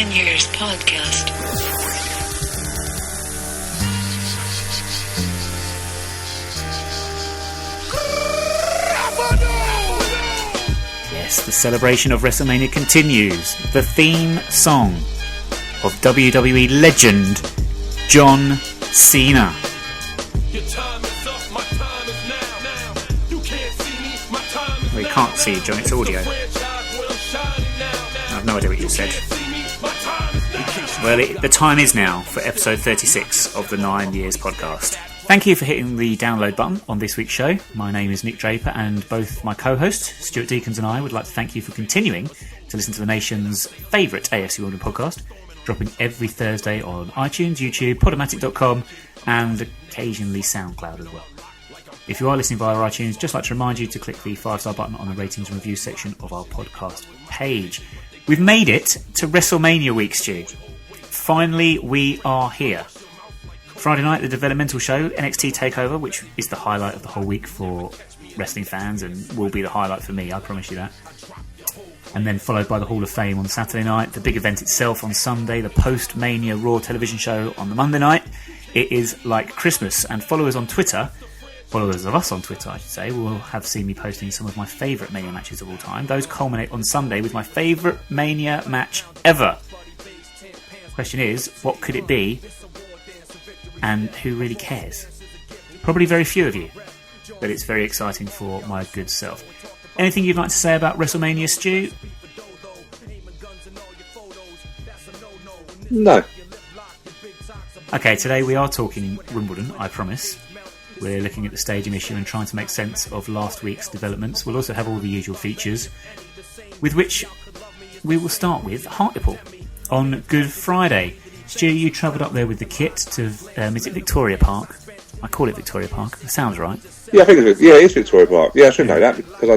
WrestleMania's podcast. Yes, the celebration of WrestleMania continues. The theme song of WWE legend John Cena. We can't see you, John, it's audio. I have no idea what you said. Well, the time is now for episode 36 of the 9 Years podcast. Thank you for hitting the download button on this week's show. My name is Nick Draper, and both my co-host, Stuart Deakins, and I would like to thank you for continuing to listen to the nation's favourite AFC Women podcast, dropping every Thursday on iTunes, YouTube, Podomatic.com, and occasionally SoundCloud as well. If you are listening via iTunes, just like to remind you to click the 5-star button on the ratings and review section of our podcast page. We've made it to WrestleMania week, Stu. Finally, we are here. Friday night, the developmental show, NXT TakeOver, which is the highlight of the whole week for wrestling fans and will be the highlight for me, I promise you that. And then followed by the Hall of Fame on Saturday night, the big event itself on Sunday, the post-Mania Raw television show on the Monday night. It is like Christmas, and followers of us on Twitter, I should say, will have seen me posting some of my favourite Mania matches of all time. Those culminate on Sunday with my favourite Mania match ever. Question is, what could it be? And who really cares? Probably very few of you, but it's very exciting for my good self. Anything you'd like to say about WrestleMania, Stu? No. Okay, today we are talking Wimbledon, I promise. We're looking at the stadium issue and trying to make sense of last week's developments. We'll also have all the usual features, with which we will start with Hartlepool on Good Friday. Stu, you travelled up there with the kit to, is it Victoria Park? I call it Victoria Park. It sounds right. Yeah, I think it is Victoria Park. Yeah, I should know that because I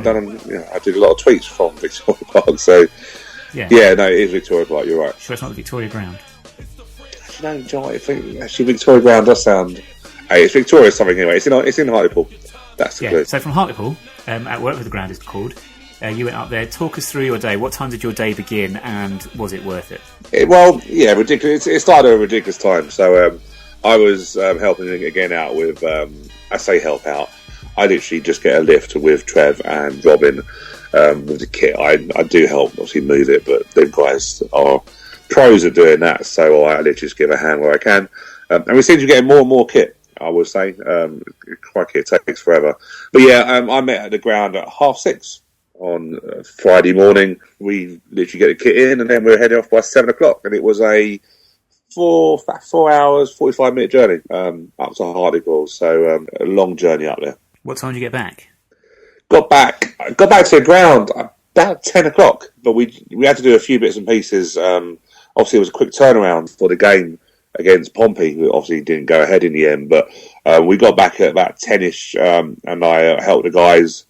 did a lot of tweets from Victoria Park. So, yeah, no, it is Victoria Park. You're right. Sure, it's not the Victoria Ground. No, John, I think actually Victoria Ground does sound. Hey, it's Victoria something anyway. It's in Hartlepool. That's the clue. So from Hartlepool, at Work with the Ground is called. You went up there. Talk us through your day. What time did your day begin, and was it worth it? Ridiculous. It started at a ridiculous time. So I was helping again out with. I say help out. I literally just get a lift with Trev and Robin with the kit. I do help obviously move it, but the guys are pros at doing that. So I literally just give a hand where I can, and we seem to be getting more and more kit. I would say, crikey, it takes forever. But yeah, I met at the ground at 6:30. On Friday morning. We literally get the kit in, and then we were heading off by 7 o'clock, and it was a 4 hours 45-minute journey up to Hartlepool. So a long journey up there. What time did you get back? Got back to the ground about 10 o'clock, but we had to do a few bits and pieces. Obviously, it was a quick turnaround for the game against Pompey, who obviously didn't go ahead in the end. But we got back at about 10ish, and I helped the guys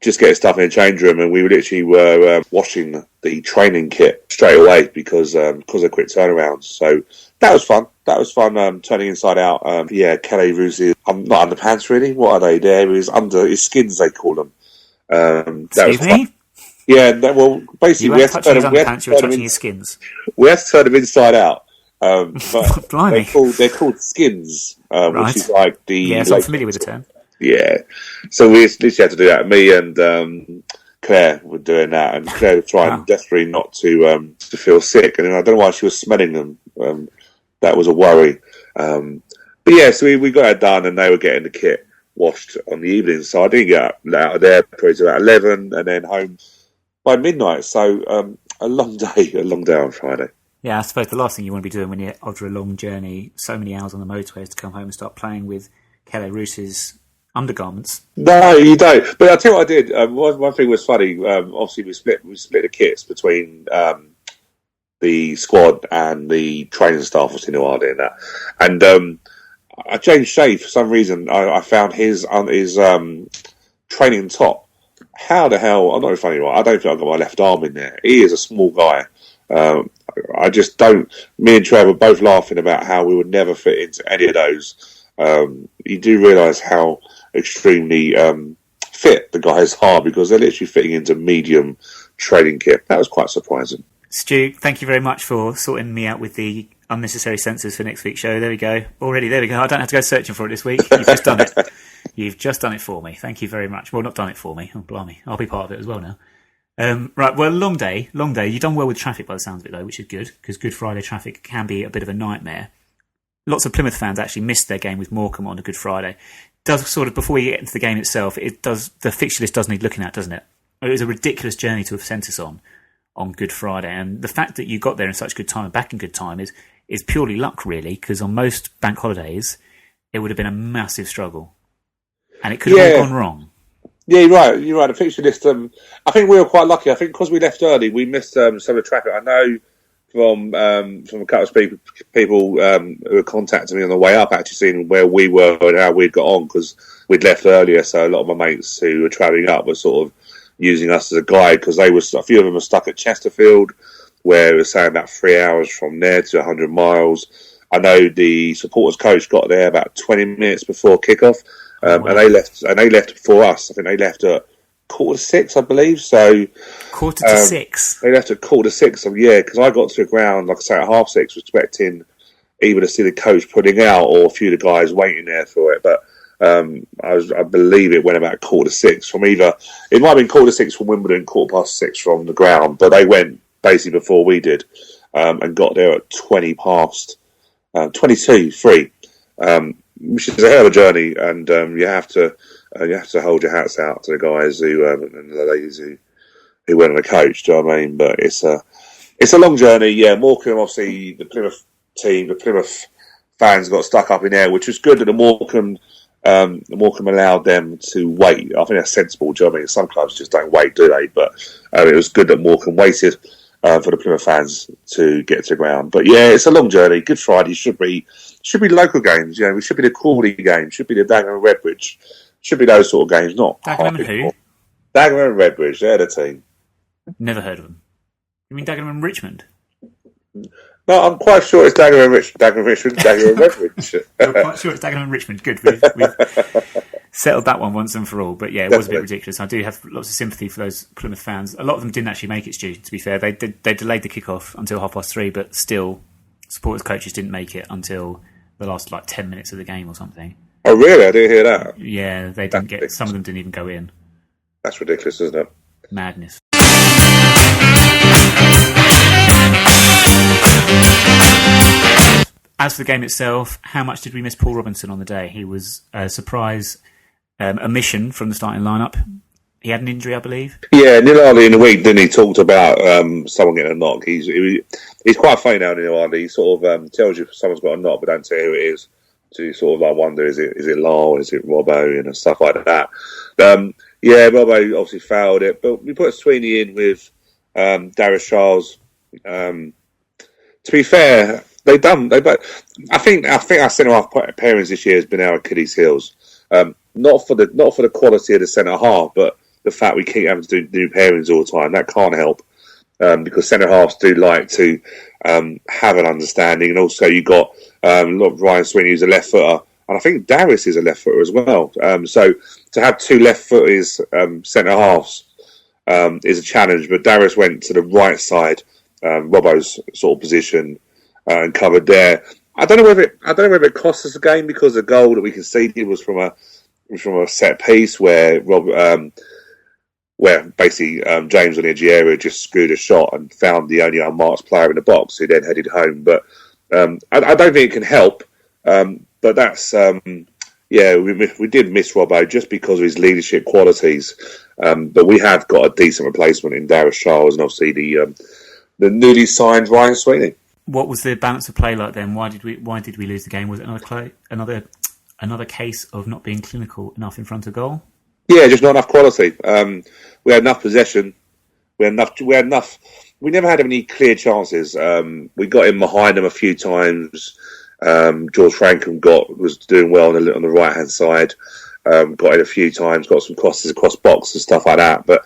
just get stuff in the change room, and we literally were washing the training kit straight away because of quick turnarounds. So that was fun. Turning inside out. Kelle Roos is not underpants really. What are they? There is under his skins, they call them. That was fun. Yeah. Basically, you weren't touching his underpants. You were touching his skins. We had to turn them inside out. But they're called skins, right. Which is like the. Yeah, so I'm familiar with the term. Yeah, so we literally had to do that. Me and Claire were doing that, and Claire was trying desperately not to feel sick, and I don't know why she was smelling them. That was a worry. But yeah, so we got it done, and they were getting the kit washed on the evening. So I didn't get out of there probably about 11, and then home by midnight. So a long day on Friday. Yeah, I suppose the last thing you want to be doing when you're after a long journey, so many hours on the motorway, is to come home and start playing with Kelle Roos's undergarments. No, you don't. But I'll tell you what I did. One thing was funny. Obviously, we split the kits between the squad and the training staff. Obviously, knew I was doing that. And I changed shape for some reason. I found his training top. How the hell? I'm not funny. Right? I don't think I've got my left arm in there. He is a small guy. I just don't. Me and Trevor were both laughing about how we would never fit into any of those. You do realise how extremely fit the guys are because they're literally fitting into medium training kit. That was quite surprising. Stu, thank you very much for sorting me out with the unnecessary censors for next week's show. There we go. Already, there we go. I don't have to go searching for it this week. You've just done it. You've just done it for me. Thank you very much. Well, not done it for me. Oh, blimey. I'll be part of it as well now. Right, well, long day. You've done well with traffic by the sounds of it, though, which is good, because Good Friday traffic can be a bit of a nightmare. Lots of Plymouth fans actually missed their game with Morecambe on a Good Friday. Does sort of, before you get into the game itself, the fixture list does need looking at, doesn't it? It was a ridiculous journey to have sent us on Good Friday, and the fact that you got there in such good time and back in good time is purely luck, really, because on most bank holidays, it would have been a massive struggle. And it could have all gone wrong. Yeah, you're right. The fixture list, I think we were quite lucky. I think because we left early, we missed some of the traffic. I know from a couple of people who were contacting me on the way up, actually seeing where we were and how we'd got on, because we'd left earlier. So a lot of my mates who were travelling up were sort of using us as a guide, because a few of them were stuck at Chesterfield, where it was saying about 3 hours from there to 100 miles. I know the supporters coach got there about 20 minutes before kickoff. And they left before us. I think they left at 6:15, I believe. So 6:45. They left at 6:45. So because I got to the ground, like I say, at 6:30, expecting either to see the coach putting out or a few of the guys waiting there for it. But I believe it went about 6:45 from either. It might have been 6:45 from Wimbledon, 6:15 from the ground. But they went basically before we did, and got there at 20 past, 22:03. Which is a hell of a journey, and you have to hold your hats out to the guys who and the ladies who went on the coach. Do you know what I mean? But it's a long journey. Yeah, Morecambe, obviously the Plymouth fans got stuck up in there, which was good that the Morecambe allowed them to wait. I think that's sensible. Do you know what I mean? Some clubs just don't wait, do they? But it was good that Morecambe waited for the Plymouth fans to get to the ground. But yeah, it's a long journey. Good Friday should be local games. You know, it should be the Crawley game, should be the Dagenham and Redbridge, should be those sort of games. Not Dagenham and who? Dagenham and Redbridge. They're the team. Never heard of them. You mean Dagenham and Richmond? No, I'm quite sure it's Dagenham and Richmond, Dagenham and Redbridge. I'm quite sure it's Dagenham and Richmond. Good. We've settled that one once and for all. But yeah, it was a bit ridiculous. I do have lots of sympathy for those Plymouth fans. A lot of them didn't actually make it, Stu, to be fair. They delayed the kickoff until 3:30, but still, supporters coaches didn't make it until the last 10 minutes of the game or something. Oh really? I didn't hear that. Yeah, they didn't get. Some of them didn't even go in. That's ridiculous, isn't it? Madness. As for the game itself, how much did we miss Paul Robinson on the day? He was a surprise omission from the starting lineup. He had an injury, I believe. Yeah, Neil Hardy in the week, didn't he? Talked about someone getting a knock. He's quite funny now, Neil Hardy. He sort of tells you if someone's got a knock, but don't tell you who it is. So you sort of wonder, is it Lyle, is it Robbo, and stuff like that. Robbo obviously fouled it, but we put Sweeney in with Darius Charles. To be fair, I think our centre half pairings this year has been our Achilles' heels. Not for the quality of the centre half, but the fact we keep having to do pairings all the time. That can't help, because centre halves do like to have an understanding, and also you got Ryan Sweeney, who's a left footer, and I think Darius is a left footer as well. So to have two left footers centre halves is a challenge. But Darius went to the right side, Robbo's sort of position, and covered there. I don't know whether it cost us a game, because the goal that we conceded was from a set piece where basically James on the edge of the area just screwed a shot and found the only unmarked player in the box, who then headed home. But I don't think it can help. But that's we did miss Robbo just because of his leadership qualities. But we have got a decent replacement in Darius Charles, and obviously the newly signed Ryan Sweeney. What was the balance of play like then? Why did we lose the game? Was it another case of not being clinical enough in front of goal? Yeah, just not enough quality. We had enough possession. We had enough. We never had any clear chances. We got in behind them a few times. George Frankham was doing well on the right hand side. Got in a few times. Got some crosses across box and stuff like that. But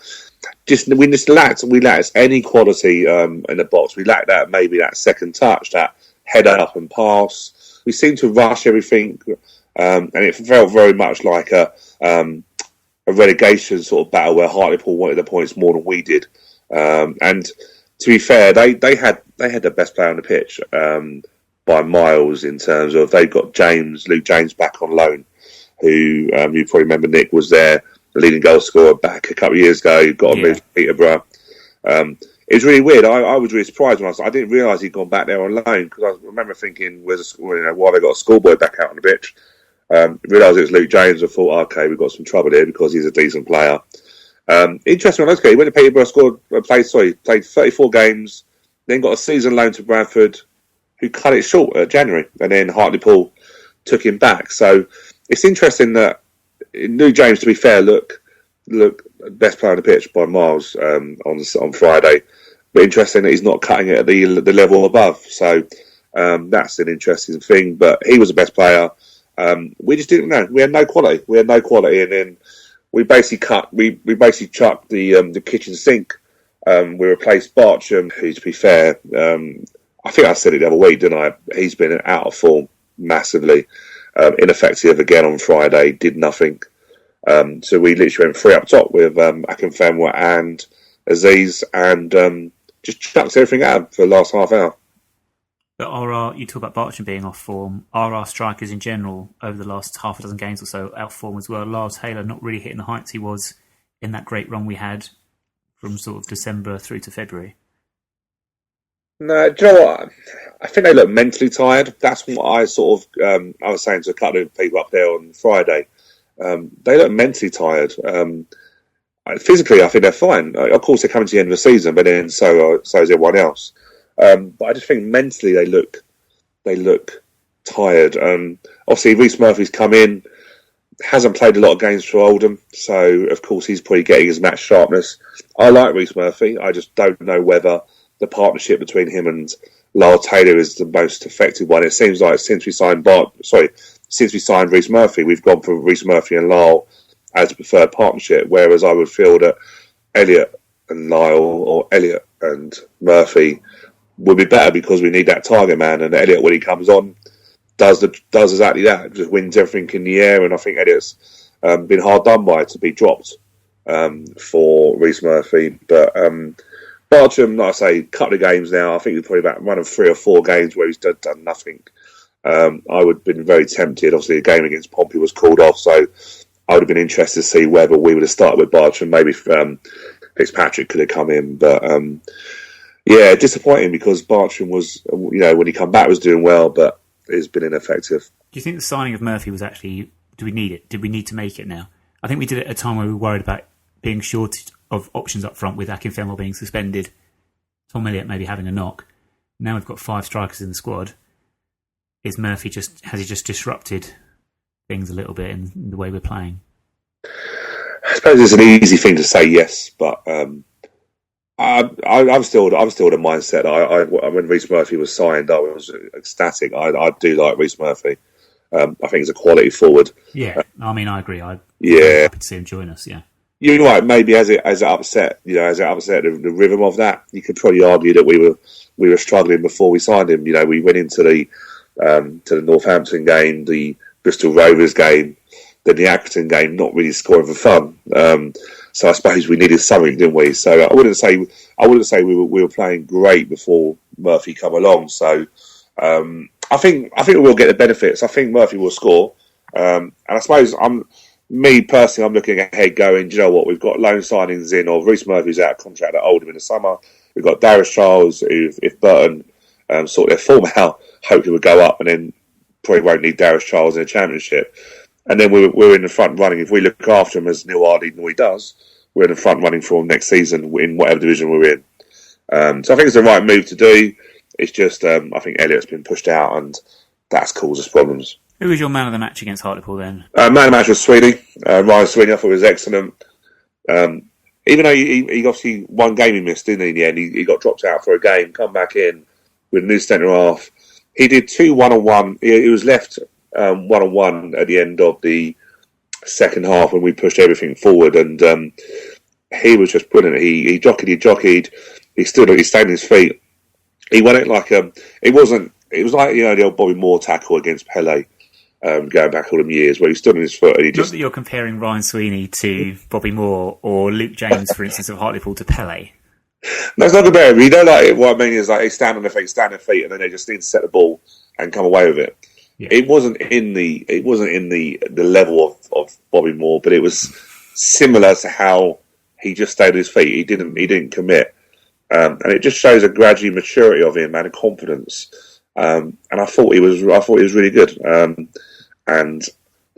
we lacked any quality in the box. We lacked that second touch, that head up and pass. We seemed to rush everything, and it felt very much like a relegation sort of battle where Hartlepool wanted the points more than we did. And to be fair, they had the best player on the pitch by miles in terms of they've got Luke James back on loan, who you probably remember Nick was there, the leading goal scorer back a couple of years ago. Got to move to Peterborough. It was really weird. I was really surprised when I didn't realise he'd gone back there on loan, because I remember thinking, why they got a schoolboy back out on the pitch? Realised it was Luke James. I thought, okay, we've got some trouble here because he's a decent player. Interesting on those guys. He went to Peterborough, played 34 games, then got a season loan to Bradford, who cut it short at January, and then Hartlepool took him back. So it's interesting that Luke James, to be fair, look best player on the pitch by miles on Friday, but interesting that he's not cutting it at the level above. So that's an interesting thing. But he was the best player. We just didn't know. We had no quality. And then we basically chucked the kitchen sink. We replaced Bartram, who, to be fair, I think I said it the other week, didn't I? He's been out of form massively. Ineffective again on Friday, did nothing. So we literally went 3 up top with Akinfenwa and Aziz, and just chucked everything at him for the last half hour. But you talk about Bartram being off form. Are our strikers in general over the last half a dozen games or so out of form as well? Lars Taylor not really hitting the heights he was in that great run we had from sort of December through to February. No, do you know what? I think they look mentally tired. That's what I sort of I was saying to a couple of people up there on Friday. They look mentally tired. Physically, I think they're fine. Of course, they're coming to the end of the season, but then so is everyone else. But I just think mentally they look tired. Obviously, Rhys Murphy's come in, hasn't played a lot of games for Oldham, so of course he's probably getting his match sharpness. I like Rhys Murphy. I just don't know whether the partnership between him and Lyle Taylor is the most effective one. It seems like since we signed Rhys Murphy, we've gone for Rhys Murphy and Lyle as a preferred partnership, whereas I would feel that Elliot and Lyle or Elliot and Murphy would be better, because we need that target man, and Elliot, when he comes on, does exactly that. Just wins everything in the air, and I think Elliot's been hard done by to be dropped for Rhys Murphy. But Bartram, like I say, couple of games now. I think he's probably about one of 3 or 4 games where he's done nothing. I would have been very tempted. Obviously, the game against Pompey was called off, so I would have been interested to see whether we would have started with Bartram. Maybe Fitzpatrick could have come in, but yeah, disappointing, because Bartram was, when he come back, was doing well, but it's been ineffective. Do you think the signing of Murphy was actually? Do we need it? Did we need to make it now? I think we did it at a time where we were worried about being short of options up front, with Akinfenwa being suspended, Tom Elliott maybe having a knock. Now we've got 5 strikers in the squad. Has he just disrupted things a little bit in the way we're playing? I suppose it's an easy thing to say yes, but I'm still the mindset. When Rhys Murphy was signed, I was ecstatic. I do like Rhys Murphy. I think he's a quality forward. Yeah, I mean, I agree. I'm happy to see him join us. Yeah. You're right. Maybe as it upset the rhythm of that, you could probably argue that we were struggling before we signed him. We went into the Northampton game, the Bristol Rovers game, then the Accrington game, not really scoring for fun. So I suppose we needed something, didn't we? So I wouldn't say we were playing great before Murphy come along. So I think we will get the benefits. I think Murphy will score, and I suppose I'm looking ahead, going, do you know what? We've got loan signings in, or Rhys Murphy's out of contract at Oldham in the summer. We've got Darius Charles, who, if Burton sort their form out, hopefully will go up, and then probably won't need Darius Charles in the Championship. And then we're in the front running. If we look after him, as Neil Hardy does, we're in the front running for him next season in whatever division we're in. So I think it's the right move to do. It's just I think Elliott's been pushed out, and that's caused us problems. Who was your man of the match against Hartlepool then? Man of the match was Sweeney. Ryan Sweeney, I thought was excellent. Even though he obviously one game he missed, didn't he, in the end? He got dropped out for a game, come back in with a new centre half. He did 2 1-on-1. He was left 1-on-1 at the end of the second half when we pushed everything forward, and he was just brilliant. He jockeyed. He stayed on his feet. He won it like it was like the old Bobby Moore tackle against Pele. Going back all them years, where he stood on his foot and he just... Not that you're comparing Ryan Sweeney to Bobby Moore or Luke James, for instance, of Hartlepool to Pele. That's not comparable. You know, like what I mean is like they stand on their feet, and then they just need to set the ball and come away with it. Yeah. It wasn't in the level of Bobby Moore, but it was similar to how he just stayed on his feet. He didn't commit, and it just shows a gradual maturity of him and a confidence. And I thought he was really good, and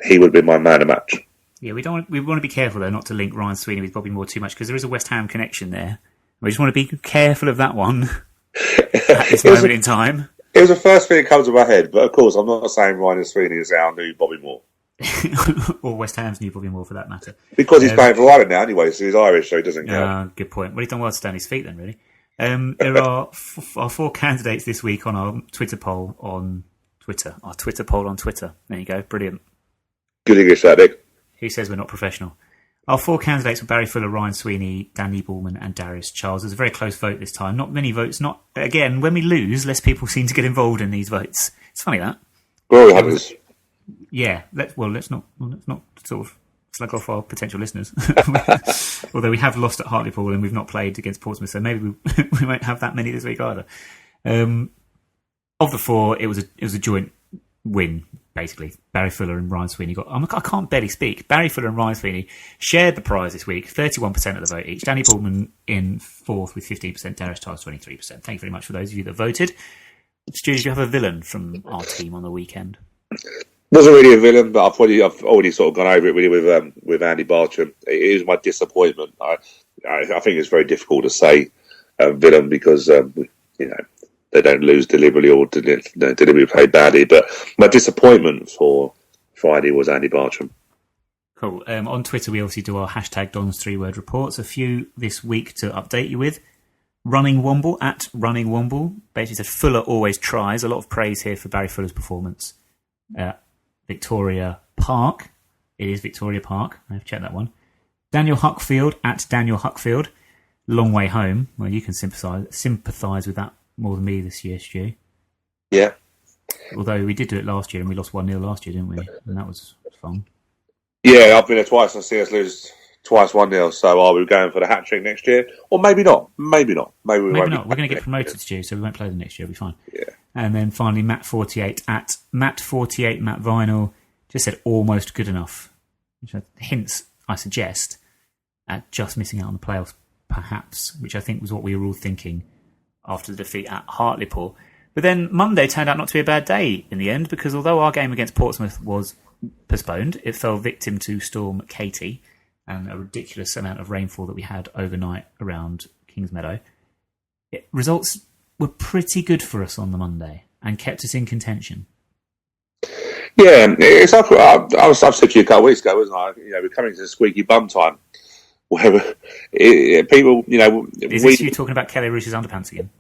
he would be my man of match. Yeah, we want to be careful though not to link Ryan Sweeney with Bobby Moore too much, because there is a West Ham connection there. We just want to be careful of that one at this moment in time. It was the first thing that comes to my head, but of course I'm not saying Ryan Sweeney is our new Bobby Moore. Or West Ham's new Bobby Moore for that matter. Because he's playing for Ireland now anyway, so he's Irish, so he doesn't count. Good point. Well, he's done well to stand his feet then, really. There are our 4 candidates this week on our Twitter poll on Twitter. Our Twitter poll on Twitter. There you go. Brilliant. Good English, that, Nick. Who says we're not professional? Our 4 candidates were Barry Fuller, Ryan Sweeney, Danny Bullman and Darius Charles. It was a very close vote this time. Not many votes. Again, when we lose, less people seem to get involved in these votes. It's funny that. Glory hunters. Yeah. Let's not sort of slug off our potential listeners. Although we have lost at Hartlepool and we've not played against Portsmouth, so maybe we won't have that many this week either. Of the 4, it was a joint win. Basically, Barry Fuller and Ryan Sweeney I can't barely speak. Barry Fuller and Ryan Sweeney shared the prize this week, 31% of the vote each. Danny Bullman in 4th with 15%, Darius Charles 23%. Thank you very much for those of you that voted. Stu, did you have a villain from our team on the weekend? Wasn't really a villain, but I've already sort of gone over it really with Andy Bartram. It is my disappointment. I think it's very difficult to say villain because they don't lose deliberately or deliberately play badly. But my disappointment for Friday was Andy Bartram. Cool. On Twitter, we obviously do our hashtag Don's 3-word reports. A few this week to update you with. Running Womble at Running Womble basically said Fuller always tries. A lot of praise here for Barry Fuller's performance. Victoria Park. It is Victoria Park. I've checked that one. Daniel Huckfield at Daniel Huckfield. Long way home. Well, you can sympathise with that more than me this year, Stu. Yeah. Although we did do it last year and we lost 1-0 last year, didn't we? And that was fun. Yeah, I've been there twice and seen us lose twice 1-0. So are we going for the hat-trick next year? Or maybe not. Maybe not. Maybe not. We're going to get promoted, Stu, so we won't play them next year. It'll be fine. Yeah. And then finally, Matt48 at Matt48 Matt Vinyl just said almost good enough. Which hints, I suggest, at just missing out on the playoffs, perhaps, which I think was what we were all thinking after the defeat at Hartlepool. But then Monday turned out not to be a bad day in the end, because although our game against Portsmouth was postponed, it fell victim to Storm Katie and a ridiculous amount of rainfall that we had overnight around Kingsmeadow. Results were pretty good for us on the Monday and kept us in contention. Yeah, it's like I've said to you a couple of weeks ago, wasn't I? We're coming to squeaky bum time. Where people, is this you talking about Kelle Roos's underpants again?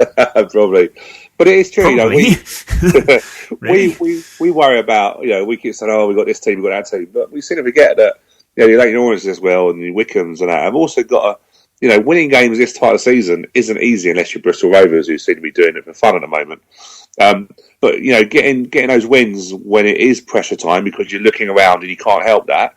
Probably, but it is true. Really? we worry about we keep saying, oh, we got this team, we got that team, but we seem to forget that the Leighton Orient as well and the Wickhams and that have also got winning games this time of season isn't easy unless you're Bristol Rovers, who seem to be doing it for fun at the moment. But getting those wins when it is pressure time because you're looking around and you can't help that.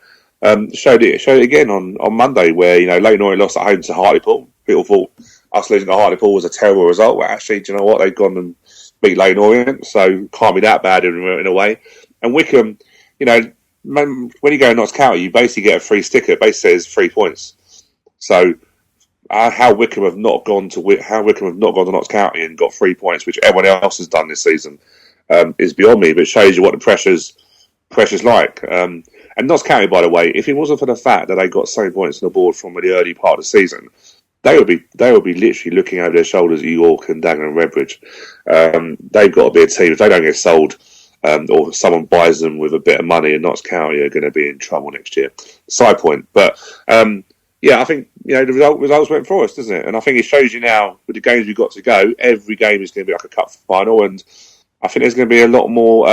Showed it again on Monday where Leighton Orient lost at home to Hartlepool. People thought us losing to Hartlepool was a terrible result. Well, actually, do you know what? They've gone and beat Leighton Orient, so can't be that bad in a way. And Wickham, when you go to Notts County, you basically get a free sticker. It basically says 3 points. So how Wickham have not gone to Notts County and got 3 points, which everyone else has done this season, is beyond me. But it shows you what the pressure's like. And Notts County, by the way, if it wasn't for the fact that they got 7 points on the board from the early part of the season, they would be literally looking over their shoulders at York and Dagenham and Redbridge. They've got to be a team. If they don't get sold or someone buys them with a bit of money, and Notts County are going to be in trouble next year. Side point. But, I think the results went for us, doesn't it? And I think it shows you now, with the games we've got to go, every game is going to be like a cup final, and I think there's going to be a lot more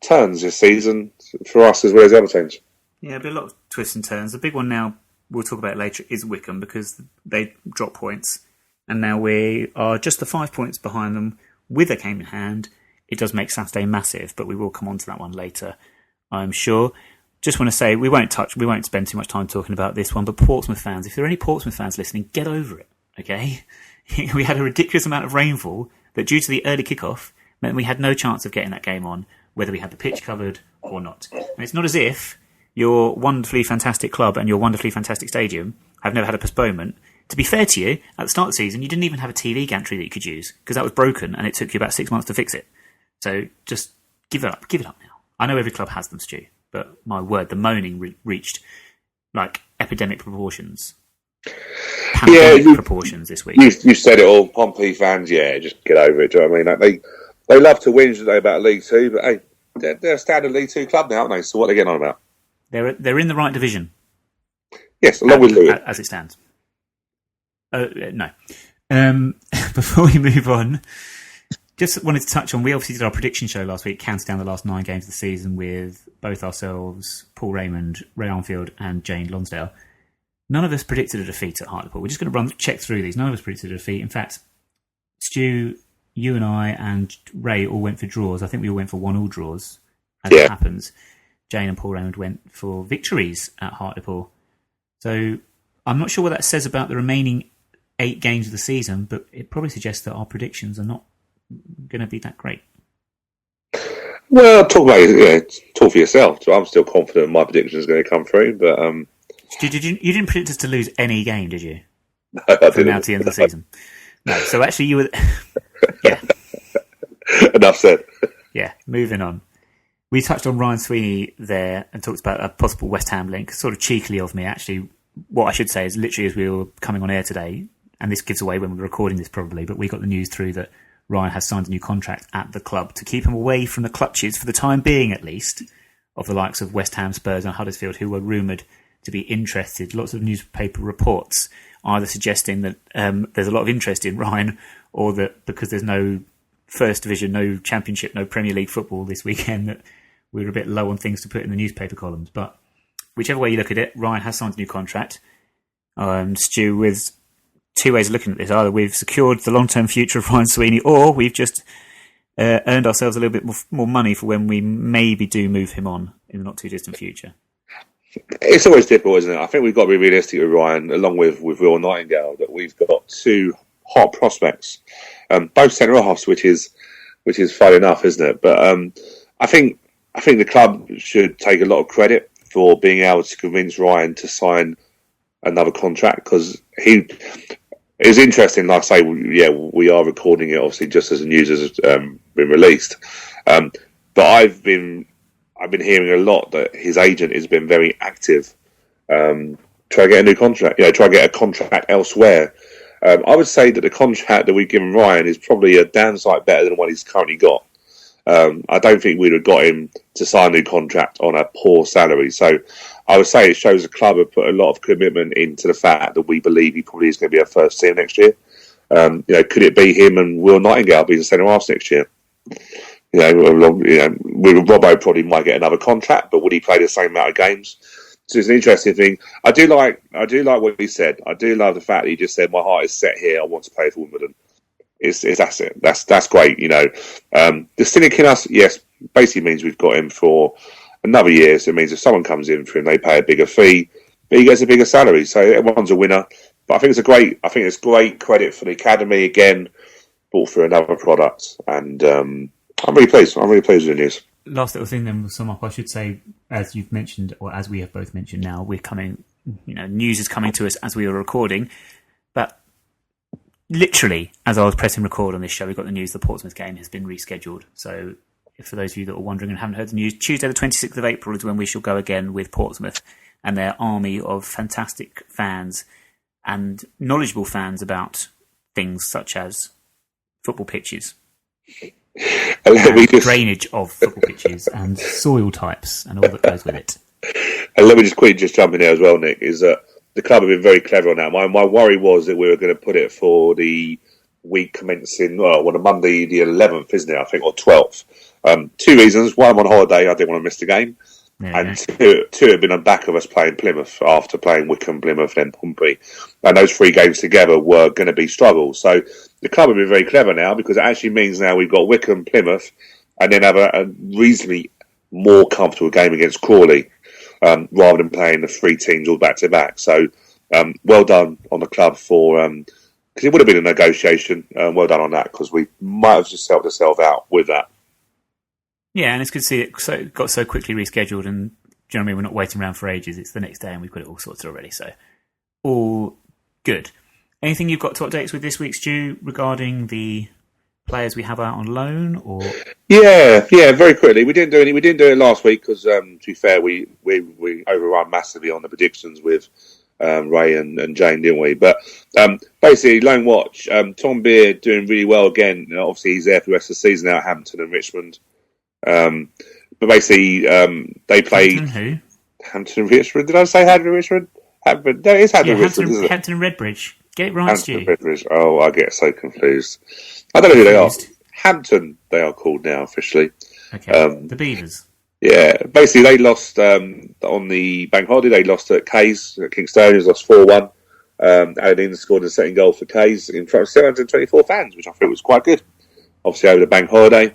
turns this season for us as well as the other teams. Yeah, there'll be a lot of twists and turns. The big one now, we'll talk about it later, is Wickham, because they dropped points, and now we are just the 5 points behind them with a game in hand. It does make Saturday massive, but we will come on to that one later, I'm sure. Just want to say, we won't spend too much time talking about this one, but Portsmouth fans, if there are any Portsmouth fans listening, get over it, okay? we had a ridiculous amount of rainfall that, due to the early kickoff, meant we had no chance of getting that game on, whether we had the pitch covered or not. And it's not as if your wonderfully fantastic club and your wonderfully fantastic stadium have never had a postponement. To be fair to you, at the start of the season, you didn't even have a TV gantry that you could use because that was broken and it took you about 6 months to fix it. So just give it up. Give it up now. I know every club has them, Stu, but my word, the moaning reached like epidemic proportions. Pandemic proportions this week. You said it all. Pompey fans, just get over it. Do you know what I mean? Like they love to whinge today about League Two, but hey, they're a standard League Two club now, aren't they? So what are they getting on about? They're in the right division. Yes, along with Luton. As it stands. No. Before we move on, just wanted to touch on, we obviously did our prediction show last week, counted down the last 9 games of the season with both ourselves, Paul Raymond, Ray Armfield and Jane Lonsdale. None of us predicted a defeat at Hartlepool. We're just going to check through these. None of us predicted a defeat. In fact, Stu, you and I and Ray all went for draws. I think we all went for 1-1 draws, as it happens. Jane and Paul Raymond went for victories at Hartlepool. So I'm not sure what that says about the remaining 8 games of the season, but it probably suggests that our predictions are not going to be that great. Well, talk for yourself. So I'm still confident my prediction is going to come through, but you didn't predict us to lose any game, did you? No, I from now to the end of the season. No, so actually you were. Yeah. Enough said. Yeah, moving on. We touched on Ryan Sweeney there and talked about a possible West Ham link. Sort of cheekily of me, actually. What I should say is, literally as we were coming on air today, and this gives away when we're recording this probably, but we got the news through that Ryan has signed a new contract at the club to keep him away from the clutches, for the time being at least, of the likes of West Ham, Spurs and Huddersfield, who were rumoured to be interested. Lots of newspaper reports either suggesting that there's a lot of interest in Ryan, or that because there's no First Division, no Championship, no Premier League football this weekend, that we're a bit low on things to put in the newspaper columns. But whichever way you look at it, Ryan has signed a new contract. Stu, with 2 ways of looking at this. Either we've secured the long-term future of Ryan Sweeney, or we've just earned ourselves a little bit more money for when we maybe do move him on in the not-too-distant future. It's always difficult, isn't it? I think we've got to be realistic with Ryan, along with Will Nightingale, that we've got 2 hot prospects, both centre-halves, which is fun enough, isn't it? But I think the club should take a lot of credit for being able to convince Ryan to sign another contract, because it's interesting. Like I say, we are recording it obviously just as the news has been released, but I've been hearing a lot that his agent has been very active, try to get a new contract, try to get a contract elsewhere. I would say that the contract that we've given Ryan is probably a damn sight better than what he's currently got. I don't think we'd have got him to sign a new contract on a poor salary. So I would say it shows the club have put a lot of commitment into the fact that we believe he probably is going to be our first team next year. Could it be him and Will Nightingale being centre-halves next year? Robbo probably might get another contract, but would he play the same amount of games? So it's an interesting thing. I do like what he said. I do love the fact that he just said, "My heart is set here. I want to play for Wimbledon." That's it. That's great. The cynic in us, yes, basically means we've got him for another year. So it means if someone comes in for him, they pay a bigger fee, but he gets a bigger salary. So everyone's a winner. But I think it's great credit for the academy again, bought for another product, and I'm really pleased. I'm really pleased with the news. Last little thing then, we'll sum up. I should say, as you've mentioned, or as we have both mentioned now, we're coming. News is coming to us as we are recording, but literally, as I was pressing record on this show, we got the news the Portsmouth game has been rescheduled. So, for those of you that are wondering and haven't heard the news, Tuesday the 26th of April is when we shall go again with Portsmouth and their army of fantastic fans and knowledgeable fans about things such as football pitches, drainage of football pitches and soil types and all that goes with it. And let me just quickly jump in there as well, Nick, is that the club have been very clever on that. My worry was that we were going to put it for the week commencing, on Monday the 11th, isn't it, I think, or 12th. 2 reasons. One, I'm on holiday, I didn't want to miss the game. And two had been on back of us playing Plymouth after playing Wycombe, Plymouth, then Pompey. And those 3 games together were going to be struggles. So the club have been very clever now, because it actually means now we've got Wycombe, Plymouth, and then have a reasonably more comfortable game against Crawley, rather than playing the 3 teams all back to back. So well done on the club for because it would have been a negotiation. Well done on that, because we might have just helped ourselves out with that. Yeah, and it's good to see it got so quickly rescheduled, and do you know what I mean? We're not waiting around for ages. It's the next day, and we've got it all sorted already. So, all good. Anything you've got to update us with this week, Stu, regarding the players we have out on loan? Or yeah, very quickly. We didn't do it last week because, to be fair, we overrun massively on the predictions with Ray and Jane, didn't we? But basically, loan watch. Tom Beard doing really well again. Obviously, he's there for the rest of the season now at Hampton and Richmond. But basically, they play Hampton Hampton and Richmond. Did I say Hampton and Richmond? Hampton. No, it's Hampton and Richmond, isn't it? Hampton and Redbridge. Get it right, Hampton Stu. and Redbridge. Oh, I get so confused. I don't know who they are. Hampton, they are called now officially. Okay. The Beavers. Yeah, basically they lost on the bank holiday. They lost at K's at Kingstonians, lost 4-1. Alan scored the second goal for K's in front of 724 fans, which I thought was quite good. Obviously over the bank holiday,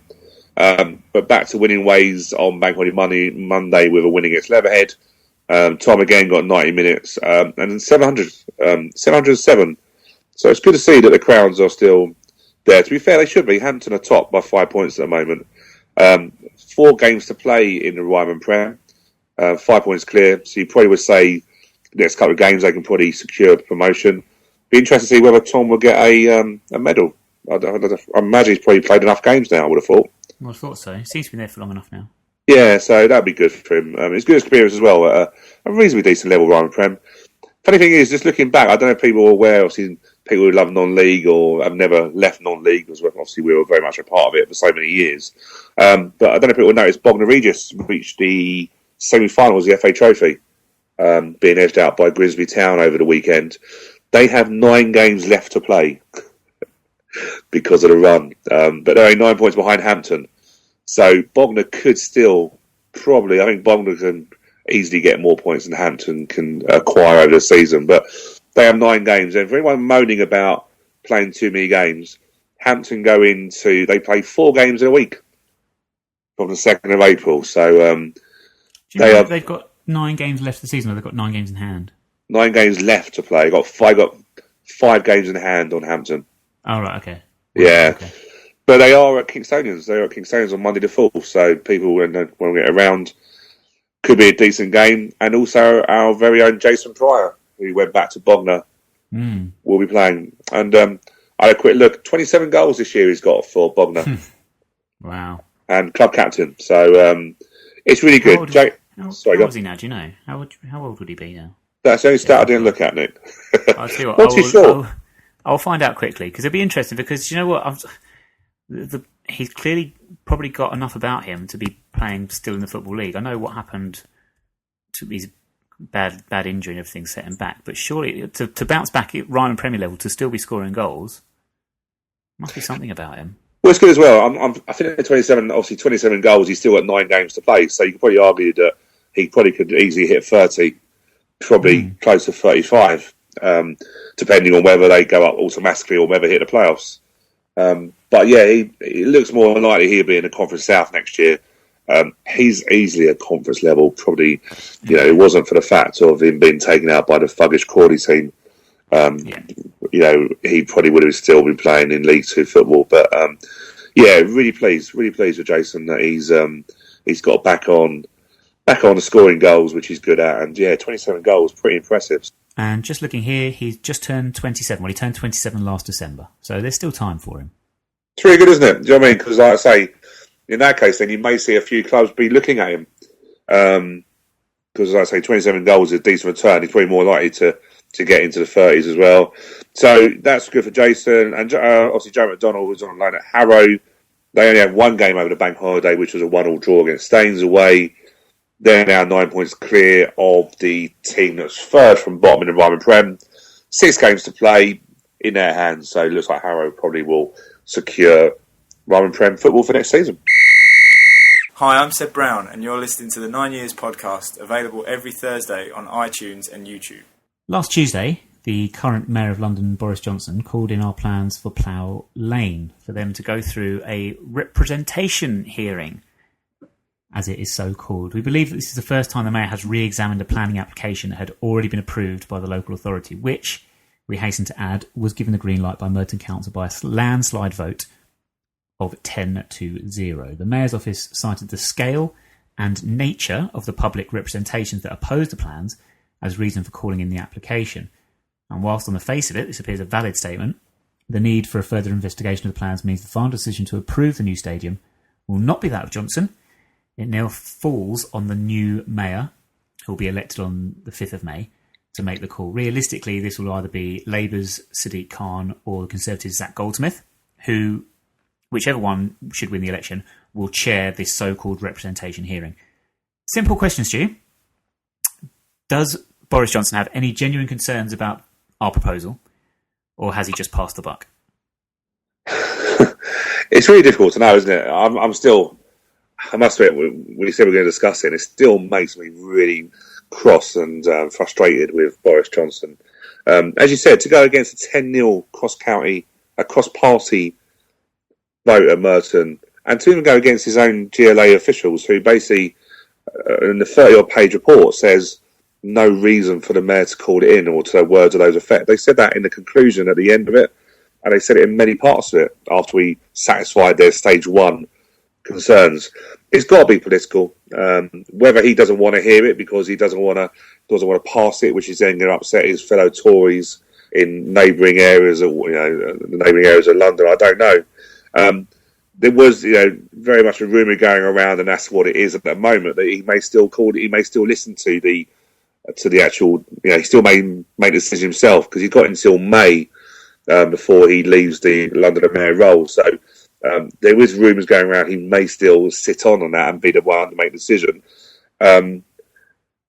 but back to winning ways on bank holiday Monday with a win against Leatherhead. Tom again got 90 minutes and 707. So it's good to see that the crowds are still there. To be fair, they should be. Hampton are top by 5 points at the moment. 4 games to play in the Ryman Prem. 5 points clear. So you probably would say next couple of games they can probably secure promotion. Be interested to see whether Tom will get a medal. I imagine he's probably played enough games now, I would have thought. Well, I thought so. He seems to be there for long enough now. Yeah, so that'd be good for him. It's good experience as well at a reasonably decent level Ryman Prem. Funny thing is, just looking back, I don't know if people are aware, obviously, people who love non-league or have never left non-league, because obviously we were very much a part of it for so many years. But I don't know if people noticed, Bognor Regis reached the semi-finals of the FA Trophy, being edged out by Grimsby Town over the weekend. They have 9 games left to play because of the run. But they're only 9 points behind Hampton. So Bognor could still probably, I think Bognor can easily get more points than Hampton can acquire over the season. But they have 9 games. And for anyone moaning about playing too many games, Hampton they play 4 games in a week from the 2nd of April. So they've got 9 games left of the season, or they've got 9 games in hand? 9 games left to play. Got 5 games in hand on Hampton. Oh, right, okay. Yeah. Okay. But they are at Kingstonians. They're at Kingstonians on Monday the 4th. So people, when we get around, could be a decent game. And also our very own Jason Pryor, who went back to Bognor, will be playing. And I had a quick look. 27 goals this year he's got for Bognor. Wow. And club captain. So it's really good. How old is he now? Do you know? How old would he be now? That's the only stat I didn't look at, Nick. I'll tell you what, Not too sure. I'll find out quickly, because it'll be interesting, because you know what? He's clearly probably got enough about him to be playing still in the Football League. I know what happened to his bad injury and everything set him back, but surely to bounce back at Ryman Premier level, to still be scoring goals, must be something about him. Well, it's good as well. I think at 27 goals, he's still got 9 games to play, so you could probably argue that he probably could easily hit 30, probably close to 35, depending on whether they go up automatically or whether hit the playoffs. But yeah, it looks more likely he'll be in the Conference South next year. He's easily a conference level. Probably, it wasn't for the fact of him being taken out by the thuggish Crawley team. He probably would have still been playing in League 2 football. But really pleased with Jason that he's got back on the scoring goals, which he's good at. And 27 goals, pretty impressive. And just looking here, he's just turned 27. Well, he turned 27 last December, so there's still time for him. It's really good, isn't it? Do you know what I mean? Because, like I say, in that case, then you may see a few clubs be looking at him. Because, like I say, 27 goals is a decent return. He's probably more likely to get into the 30s as well. So that's good for Jason. And obviously, Joe McDonald was on loan at Harrow. They only had 1 game over the bank holiday, which was a 1-1 draw against Staines away. They're now 9 points clear of the team that's third from bottom in the Ryman Prem. 6 games to play in their hands. So it looks like Harrow probably will secure Ryman Prem football for next season. Hi, I'm Seb Brown, and you're listening to the 9 Years podcast, available every Thursday on iTunes and YouTube. Last Tuesday, the current Mayor of London, Boris Johnson, called in our plans for Plough Lane for them to go through a representation hearing, as it is so called. We believe that this is the first time the Mayor has re-examined a planning application that had already been approved by the local authority, which we hasten to add, was given the green light by Merton Council by a landslide vote of 10-0. The Mayor's office cited the scale and nature of the public representations that opposed the plans as reason for calling in the application. And whilst on the face of it, this appears a valid statement, the need for a further investigation of the plans means the final decision to approve the new stadium will not be that of Johnson. It now falls on the new mayor, who will be elected on the 5th of May, to make the call. Realistically, this will either be Labour's Sadiq Khan or the Conservatives' Zach Goldsmith, who, whichever one should win the election, will chair this so-called representation hearing. Simple question, Stu. Does Boris Johnson have any genuine concerns about our proposal, or has he just passed the buck? It's really difficult to know, isn't it? I'm still, I must admit, we said we're going to discuss it, and it still makes me really cross and frustrated with Boris Johnson. As you said, to go against a 10-0 cross-party vote at Merton, and to even go against his own GLA officials, who basically, in the 30-odd page report, says no reason for the mayor to call it in, or to words of those effect. They said that in the conclusion at the end of it, and they said it in many parts of it after we satisfied their stage 1 concerns. It's got to be political. Whether he doesn't want to hear it because he doesn't want to pass it, which is then going to upset his fellow Tories in neighbouring areas, the neighbouring areas of London, I don't know. There was, very much a rumour going around, and that's what it is at the moment, that he may still listen to the actual, he still may make the decision himself, because he's got until May before he leaves the London Mayor role. So there is rumours going around he may still sit on that and be the one to make the decision.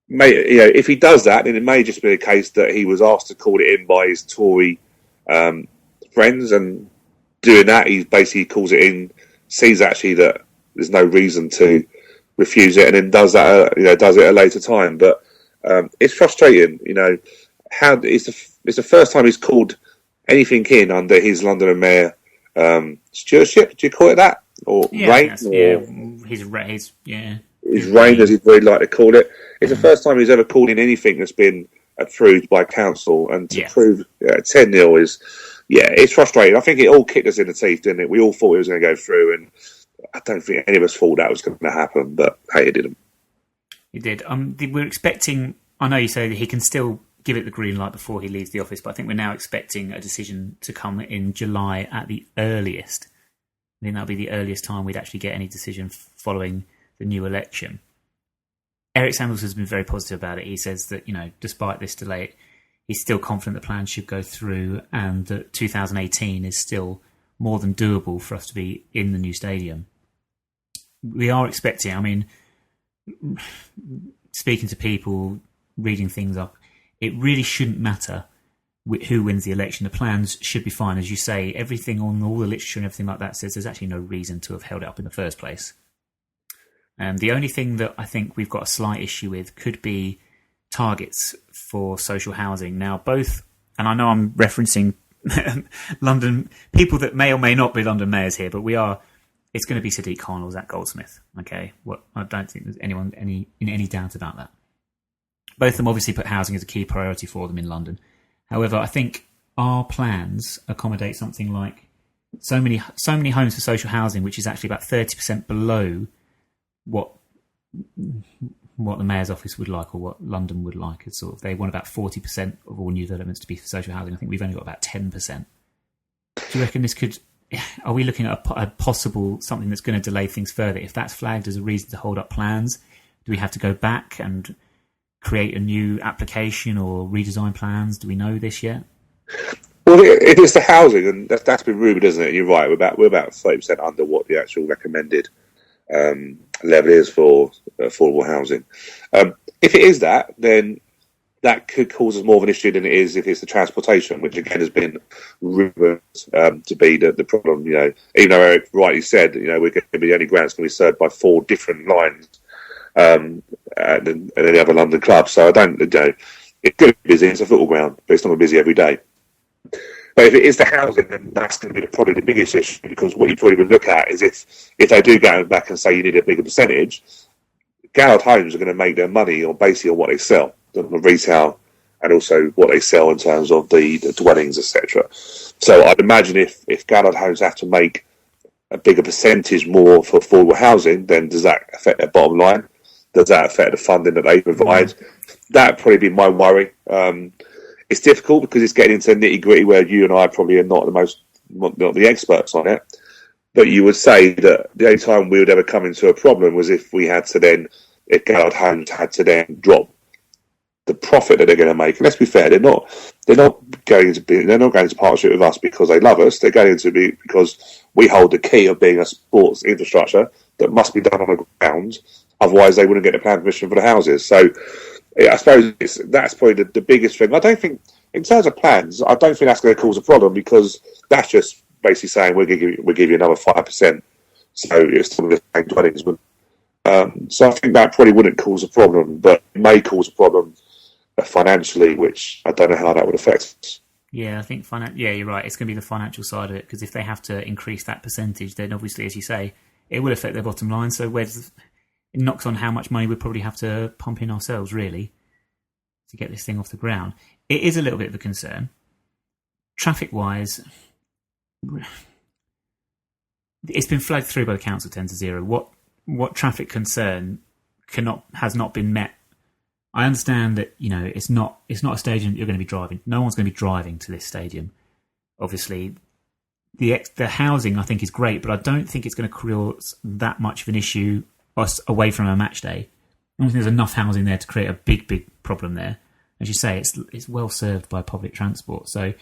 If he does that, then it may just be a case that he was asked to call it in by his Tory friends, and doing that, he basically calls it in, sees actually that there's no reason to refuse it, and then does that, does it at a later time. But it's frustrating, how it's the first time he's called anything in under his London Mayor stewardship. Do you call it that, or reign? His reign, as he'd really like to call it. It's the first time he's ever called in anything that's been approved by council, and to prove 10-0 is, it's frustrating. I think it all kicked us in the teeth, didn't it? We all thought it was going to go through, and I don't think any of us thought that was going to happen, but hey, it didn't. It did. We're expecting, I know you say that he can still give it the green light before he leaves the office, but I think we're now expecting a decision to come in July at the earliest. I think that'll be the earliest time we'd actually get any decision following the new election. Eric Samuels has been very positive about it. He says that, despite this delay, he's still confident the plan should go through, and that 2018 is still more than doable for us to be in the new stadium. We are expecting, speaking to people, reading things up, it really shouldn't matter who wins the election. The plans should be fine. As you say, everything on all the literature and everything like that says there's actually no reason to have held it up in the first place. The only thing that I think we've got a slight issue with could be targets for social housing. Now, both, and I know I'm referencing London, people that may or may not be London mayors here, but it's going to be Sadiq Khan or Zach Goldsmith. Okay, I don't think there's anyone in any doubt about that. Both of them obviously put housing as a key priority for them in London. However, I think our plans accommodate something like so many homes for social housing, which is actually about 30% below what the mayor's office would like, or what London would like. It's they want about 40% of all new developments to be for social housing. I think we've only got about 10%. Do you reckon this could? Are we looking at a possible something that's going to delay things further? If that's flagged as a reason to hold up plans, do we have to go back and create a new application or redesign plans? Do we know this yet? Well, it is the housing, and that's been rumoured, isn't it? You're right. We're about 30% under what the actual recommended level is for affordable housing. If it is that, then that could cause us more of an issue than it is if it's the transportation, which again has been rumoured to be the problem. Even though Eric rightly said, we're going to be the only grants going to be served by 4 different lines and any other London club. So I don't, it's going to be busy. It's a football ground, but it's not going to be busy every day. But if it is the housing, then that's going to be probably the biggest issue, because what you probably would look at is if they do go back and say you need a bigger percentage, Gallard homes are going to make their money basically on what they sell, the retail and also what they sell in terms of the dwellings, etc. So I'd imagine if Gallard homes have to make a bigger percentage more for affordable housing, then does that affect their bottom line? Does that affect the funding that they provide? That'd probably be my worry. It's difficult because it's getting into nitty gritty where you and I probably are not the experts on it. But you would say that the only time we would ever come into a problem was if Gallard homes had to then drop the profit that they're going to make. And let's be fair, they're not going to partnership with us because they love us. They're going to be because we hold the key of being a sports infrastructure that must be done on the ground. Otherwise, they wouldn't get the plan permission for the houses. So, I suppose that's probably the biggest thing. I don't think, in terms of plans, I don't think that's going to cause a problem because that's just basically saying we'll give you another 5%. So it's still the same dwellings. So I think that probably wouldn't cause a problem, but it may cause a problem financially, which I don't know how that would affect us. Yeah, I think you're right. It's going to be the financial side of it because if they have to increase that percentage, then obviously, as you say, it will affect their bottom line. So it knocks on how much money we probably have to pump in ourselves, really, to get this thing off the ground. It is a little bit of a concern. Traffic-wise, it's been flagged through by the council 10-0. What traffic concern has not been met? I understand that it's not a stadium that you're going to be driving. No one's going to be driving to this stadium. Obviously, the housing I think is great, but I don't think it's going to cause that much of an issue away from a match day. I don't think there's enough housing there to create a big problem there. As you say, it's well served by public transport. So,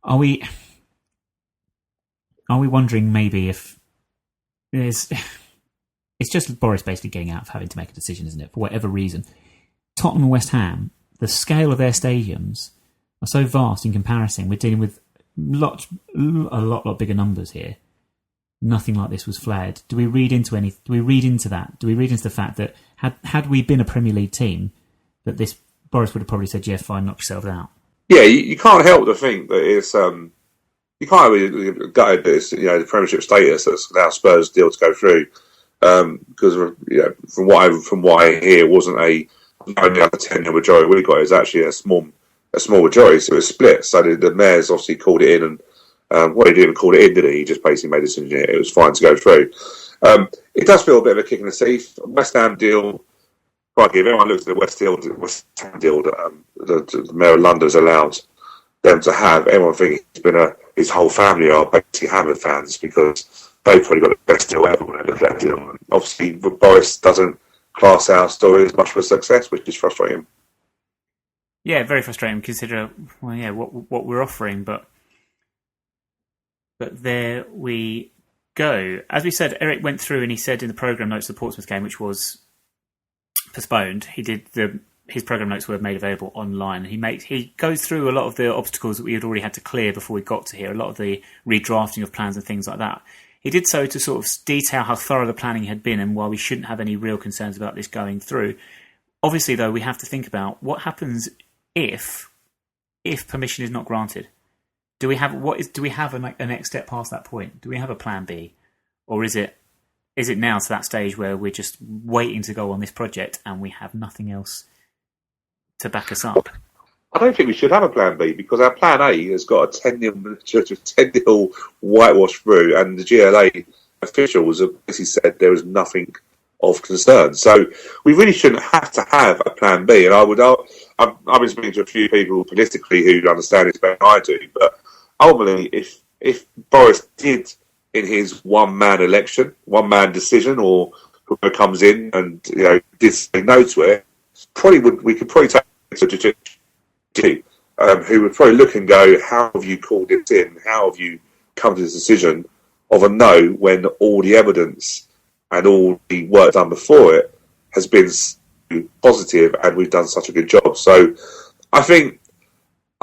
are we wondering maybe if there's? It's just Boris basically getting out of having to make a decision, isn't it? For whatever reason, Tottenham and West Ham, the scale of their stadiums are so vast in comparison. We're dealing with a lot bigger numbers here. Nothing like this was flagged. Do we read into that? Do we read into the fact that had we been a Premier League team, that this Boris would have probably said, "Yeah, fine, knock yourself out." Yeah, you can't help but think that it's you can't really gutted this, the Premiership status that's now Spurs deal to go through because from what I hear, it wasn't only a 10-0 majority we got. It was actually a small majority, so it was split. So the mayor's obviously called it in and. He didn't even call it in, did he? He just basically made a decision. It was fine to go through. It does feel a bit of a kick in the teeth. West Ham deal. If everyone looks at the West Ham deal that the Mayor of London has allowed them to have, everyone thinks his whole family are basically Hammer fans because they've probably got the best deal ever when they look at that deal. And obviously, Boris doesn't class our story as much of a success, which is frustrating. Yeah, very frustrating. Consider what we're offering, But there we go. As we said, Eric went through and he said in the programme notes the Portsmouth game, which was postponed, his programme notes were made available online. He goes through a lot of the obstacles that we had already had to clear before we got to here, a lot of the redrafting of plans and things like that. He did so to sort of detail how thorough the planning had been and why we shouldn't have any real concerns about this going through. Obviously, though, we have to think about what happens if permission is not granted. Do we have a next step past that point? Do we have a plan B, or is it now to that stage where we're just waiting to go on this project and we have nothing else to back us up? I don't think we should have a plan B because our plan A has got a 10-0 whitewash through, and the GLA officials have basically said there is nothing of concern. So we really shouldn't have to have a plan B. And I've been speaking to a few people politically who understand this better than I do, but ultimately, if Boris did in his one-man decision, or whoever comes in and did say no to it, we could probably take it to who would probably look and go, "How have you called it in? How have you come to this decision of a no when all the evidence and all the work done before it has been positive and we've done such a good job?" So I think.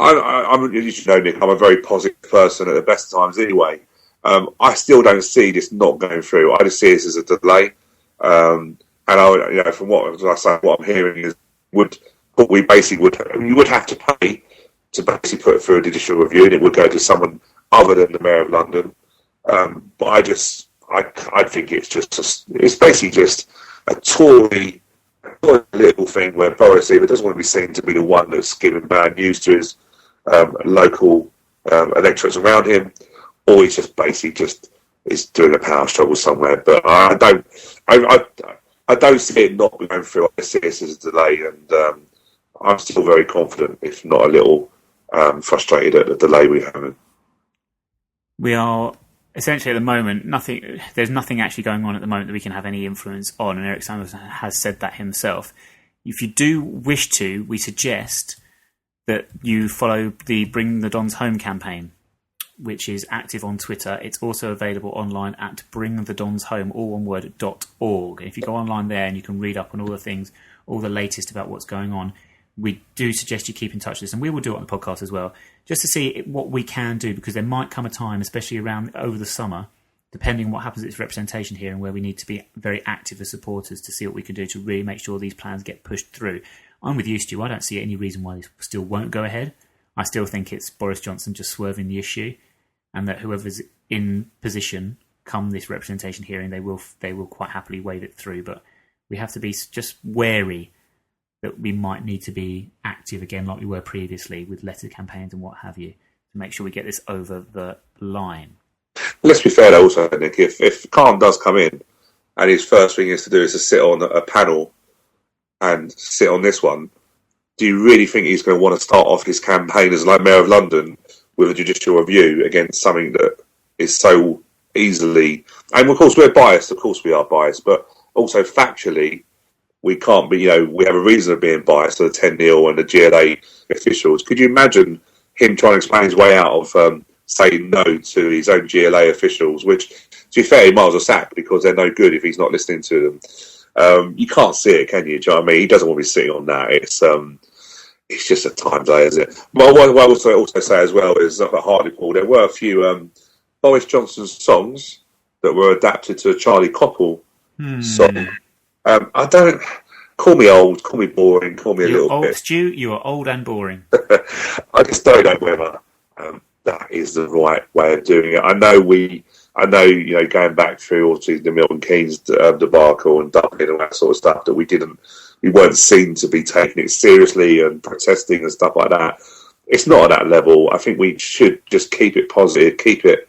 You should know, Nick, I'm a very positive person at the best of times anyway. I still don't see this not going through. I just see this as a delay. From what I'm hearing is you would have to pay to basically put it through a judicial review, and it would go to someone other than the Mayor of London. But I think it's basically just a Tory a little thing where Boris either doesn't want to be seen to be the one that's giving bad news to his local electorates around him, or he's just basically is doing a power struggle somewhere. But I don't see it not going through. I see this as a delay, and I'm still very confident, if not a little frustrated at the delay we're having. We are essentially at the moment there's nothing actually going on at the moment that we can have any influence on, and Eric Sanders has said that himself. If you do wish to, we suggest that you follow the Bring the Dons Home campaign, which is active on Twitter. It's also available online at bringthedonshome, all one word, .org. And if you go online there and you can read up on all the things, all the latest about what's going on, we do suggest you keep in touch with us, and we will do it on the podcast as well, just to see what we can do, because there might come a time, especially over the summer, depending on what happens at its representation here, and where we need to be very active as supporters to see what we can do to really make sure these plans get pushed through. I'm with you, Stu. I don't see any reason why this still won't go ahead. I still think it's Boris Johnson just swerving the issue, and that whoever's in position come this representation hearing, they will quite happily wave it through. But we have to be just wary that we might need to be active again like we were previously with letter campaigns and what have you, to make sure we get this over the line. Let's be fair though also, Nick, if Khan does come in and his first thing is to sit on a panel and sit on this one, do you really think he's going to want to start off his campaign as like Mayor of London with a judicial review against something that is so easily... And of course we're biased, of course we are biased, but also factually, we can't be, we have a reason of being biased to the 10-0 and the GLA officials. Could you imagine him trying to explain his way out of saying no to his own GLA officials, which, to be fair, he might as well sack because they're no good if he's not listening to them. You can't see it, can you? Do you know what I mean? He doesn't want to be sitting on that. It's just a time delay, isn't it? But what I also say as well is at Hartlepool, there were a few Boris Johnson songs that were adapted to a Charlie Coppell song. I don't... Call me old, call me boring, call me a little old, bit... Stu, you are old and boring. I just don't know whether that is the right way of doing it. I know, going back through obviously the Milton Keynes debacle and Dublin and all that sort of stuff, that we weren't seen to be taking it seriously and protesting and stuff like that. It's not at that level. I think we should just keep it positive, keep it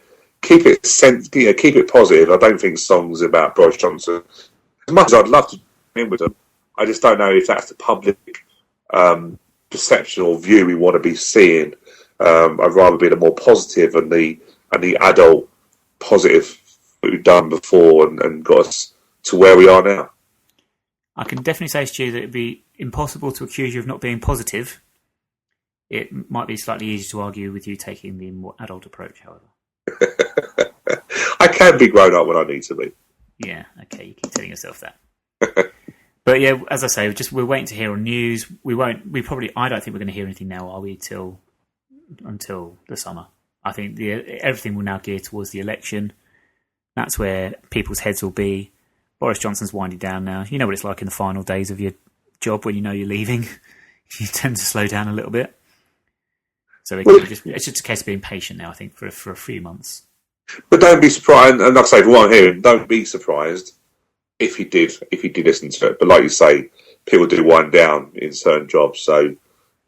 positive. I don't think songs about Boris Johnson, as much as I'd love to be in with them, I just don't know if that's the public perception or view we want to be seeing. I'd rather be the more positive and the adult positive we've done before and got us to where we are now. I can definitely say, Stu, that it'd be impossible to accuse you of not being positive. It might be slightly easier to argue with you taking the more adult approach, however. I can be grown up when I need to be. Yeah, okay, you keep telling yourself that. But yeah, as I say, we're waiting to hear on news. I don't think we're going to hear anything now, are we, until the summer. I think everything will now gear towards the election. That's where people's heads will be. Boris Johnson's winding down now. You know what it's like in the final days of your job when you know you're leaving. You tend to slow down a little bit. So it's just a case of being patient now, I think, for a few months. But don't be surprised, and like I say, for what I'm hearing, don't be surprised if he did listen to it. But like you say, people do wind down in certain jobs, so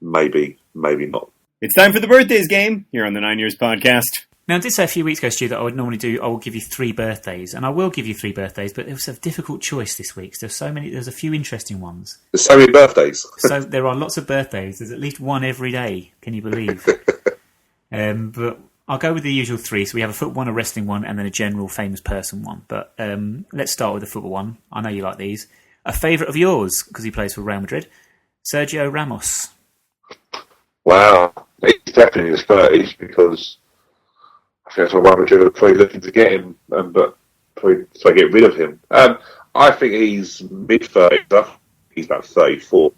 maybe not. It's time for the birthdays game here on the 9 Years podcast. Now, I did say a few weeks ago, Stu, that I will give you 3 birthdays, and I will give you 3 birthdays, but it was a difficult choice this week. There's a few interesting ones. There's so many birthdays. So there are lots of birthdays. There's at least one every day. Can you believe? But I'll go with the usual 3. So we have a football one, a wrestling one, and then a general famous person one. But let's start with the football one. I know you like these. A favourite of yours, because he plays for Real Madrid, Sergio Ramos. Wow. He's definitely in his 30s, because I think that's why Real Madrid are probably looking to get him, but probably try to get rid of him. I think he's mid-30s. He's about 34.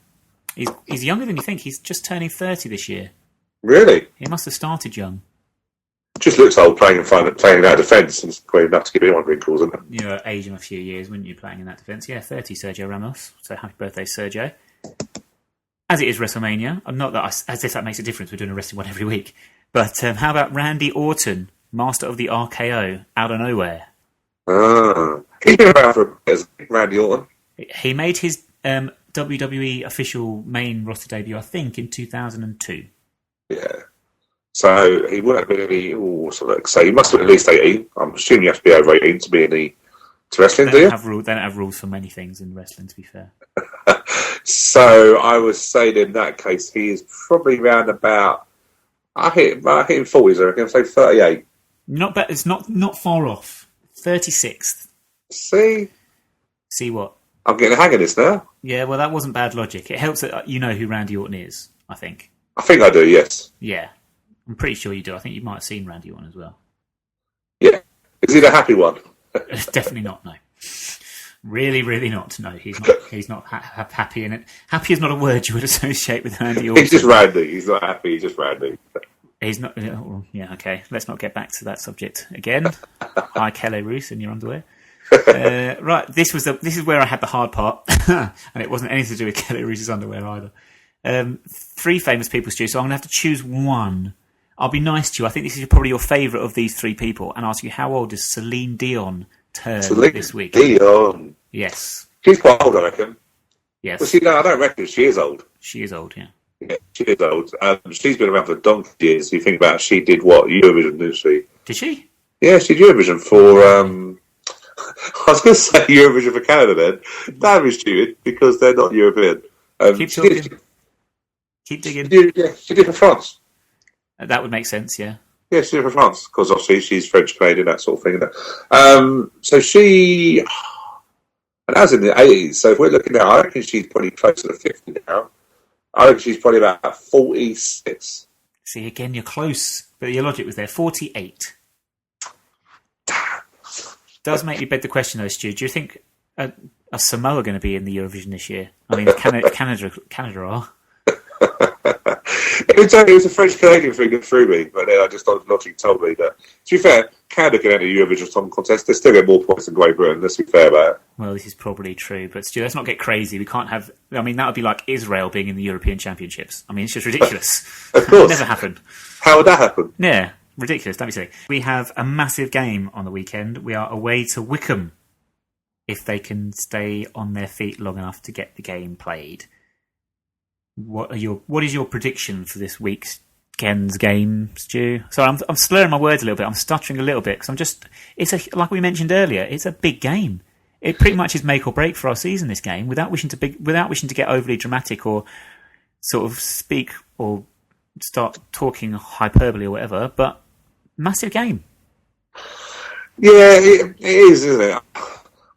He's younger than you think. He's just turning 30 this year. Really? He must have started young. Just looks old playing out defence. It's quite enough to give anyone wrinkles, isn't it? You know, age in a few years, wouldn't you, playing in that defence? Yeah, 30, Sergio Ramos. So happy birthday, Sergio. As it is WrestleMania, not that as if that makes a difference, we're doing a wrestling one every week. But how about Randy Orton, master of the RKO, out of nowhere? He's been around for a bit, Randy Orton. He made his WWE official main roster debut, I think, in 2002. Yeah. So he wouldn't have been any. So he must have been at least 18. I'm assuming you have to be over 18 to be in to wrestling, do you? They don't have rules for many things in wrestling, to be fair. So I would say that in that case, he is probably around about. I hit him 40s, I reckon. I'd say 38. Not bad. It's not far off. 36th. See what? I'm getting the hang of this now. Yeah, well, that wasn't bad logic. It helps that you know who Randy Orton is, I think. I think I do, yes. Yeah. I'm pretty sure you do. I think you might have seen Randy Orton as well. Yeah. Is he the happy one? Definitely not, no. Really, really not. No, he's not happy in it. Happy is not a word you would associate with Randy Orton. He's just Randy. He's not happy. He's just Randy. He's not... Yeah, okay. Let's not get back to that subject again. Hi, Kelle Roos in your underwear. Right, this is where I had the hard part, and it wasn't anything to do with Kelle Roos's underwear either. 3 famous people, Stu, so I'm going to have to choose one. I'll be nice to you. I think this is probably your favourite of these 3 people, and ask you, how old does Celine Dion turn this week? Dion. Yes. She's quite old, I reckon. Yes. Well, see, no, I don't reckon she is old. She is old, yeah. Yeah, she is old. She's been around for donkey years. You think about it, she did what? Eurovision, didn't she? Did she? Yeah, she did Eurovision for... I was going to say Eurovision for Canada then. That was stupid, because they're not European. Keep talking. Keep digging. She did for France. That would make sense, yeah. Yeah, she did for France, because obviously she's French Canadian, that sort of thing. So she... And that was in the 80s, so if we're looking at I reckon she's probably closer to 50 now. I reckon she's probably about 46. See, again, you're close, but your logic was there. 48. Does make you beg the question, though, Stu. Do you think are Samoa going to be in the Eurovision this year? I mean, Canada are. It was a French Canadian thing that threw me, but then I just logic told me that. To be fair, Canada can enter the Eurovision Song Contest. They still get more points than Great Britain. Let's be fair about it. Well, this is probably true, but Stu, let's not get crazy. We can't have. I mean, that would be like Israel being in the European Championships. I mean, it's just ridiculous. Of course, it never happened. How would that happen? Yeah. Ridiculous, don't be silly. We have a massive game on the weekend. We are away to Wickham, if they can stay on their feet long enough to get the game played. What is your prediction for this weekend's game, Stu? Sorry, I'm slurring my words a little bit. I'm stuttering a little bit because like we mentioned earlier, it's a big game. It pretty much is make or break for our season. This game, without wishing to get overly dramatic or sort of speak or start talking hyperbole or whatever, but. Massive game. Yeah, it is, isn't it?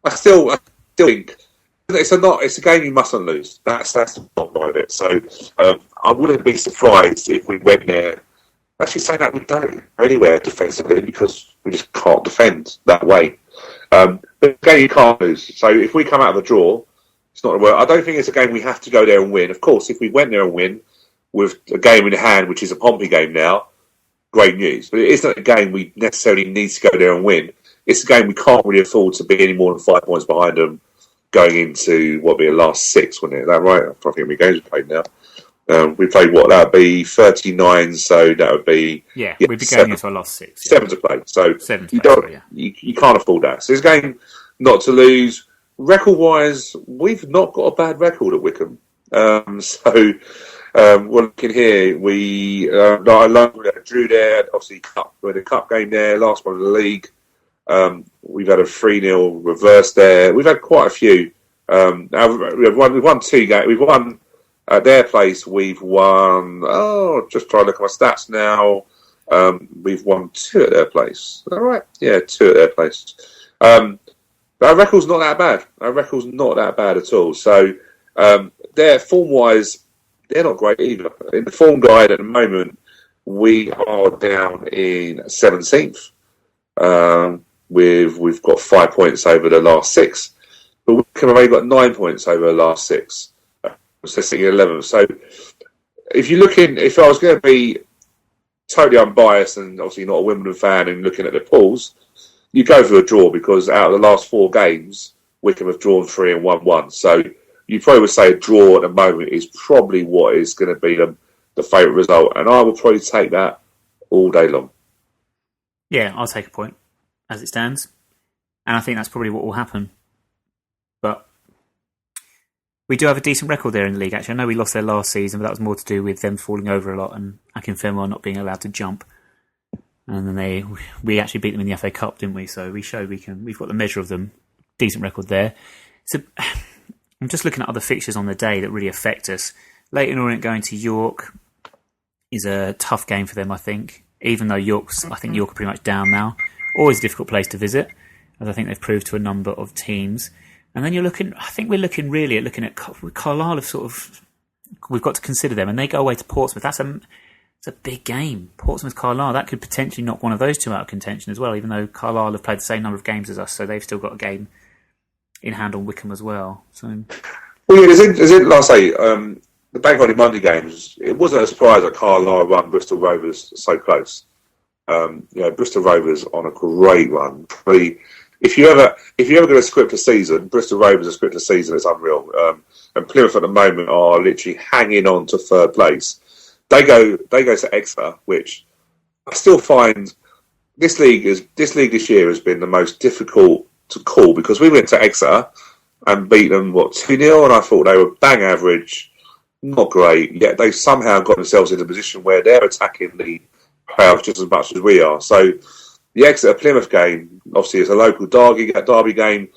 I still think it's a game you mustn't lose. That's the bottom line of it. So I wouldn't be surprised if we went there. Actually, saying that we don't go anywhere defensively because we just can't defend that way. But it's a game you can't lose. So if we come out of the draw, it's not a word. I don't think it's a game we have to go there and win. Of course, if we went there and win with a game in hand, which is a Pompey game now. Great news, but it isn't a game we necessarily need to go there and win. It's a game we can't really afford to be any more than 5 points behind them going into what would be the last 6, wouldn't it? Is that right? I can't think how many games we played now. We played what? That would be 39, so that would be... Yeah, we'd be going into our last 6. Yeah. 7 to play, so 7 to you play, don't, you can't afford that. So it's a game not to lose. Record-wise, we've not got a bad record at Wickham. We're looking here. We drew there. Obviously, we had a cup game there. Last one of the league. We've had a 3-0 reverse there. We've had quite a few. We've won 2 games. We've won at their place. We've won. Just trying to look at my stats now. We've won 2 at their place. All right, yeah, 2 at their place. Our record's not that bad. Our record's not that bad at all. So, their form-wise. They're not great either. In the form guide at the moment, we are down in 17th. We've got 5 points over the last 6, but we've only got 9 points over the last 6. So sitting at 11th. So if I was going to be totally unbiased and obviously not a Wimbledon fan and looking at the pools, you go for a draw because out of the last 4 games, Wickham have drawn 3 and won 1. So you probably would say a draw at the moment is probably what is going to be the favourite result. And I will probably take that all day long. Yeah, I'll take a point as it stands. And I think that's probably what will happen. But We do have a decent record there in the league, actually. I know we lost there last season, but that was more to do with them falling over a lot and Akinfenwa not being allowed to jump. And then we actually beat them in the FA Cup, didn't we? So we showed we've got the measure of them. Decent record there. So I'm just looking at other fixtures on the day that really affect us. Leyton Orient going to York is a tough game for them, I think. Even though York are pretty much down now. Always a difficult place to visit, as I think they've proved to a number of teams. And then we're looking at Carlisle have sort of, we've got to consider them, and they go away to Portsmouth. It's a big game. Portsmouth-Carlisle, that could potentially knock one of those two out of contention as well, even though Carlisle have played the same number of games as us, so they've still got a game in hand on Wycombe as well. So, well, yeah, like I say, the Bank Holiday Monday games, it wasn't a surprise that Carlisle run Bristol Rovers so close. Bristol Rovers on a great run. If you ever going to script a season, Bristol Rovers a script a season is unreal. And Plymouth at the moment are literally hanging on to third place. They go to Exeter, which I still find this league this year has been the most difficult to call, because we went to Exeter and beat them 2-0, and I thought they were bang average, not great. Yet they somehow got themselves in a position where they're attacking the playoffs just as much as we are. So the Exeter Plymouth game, obviously, it's a local derby game.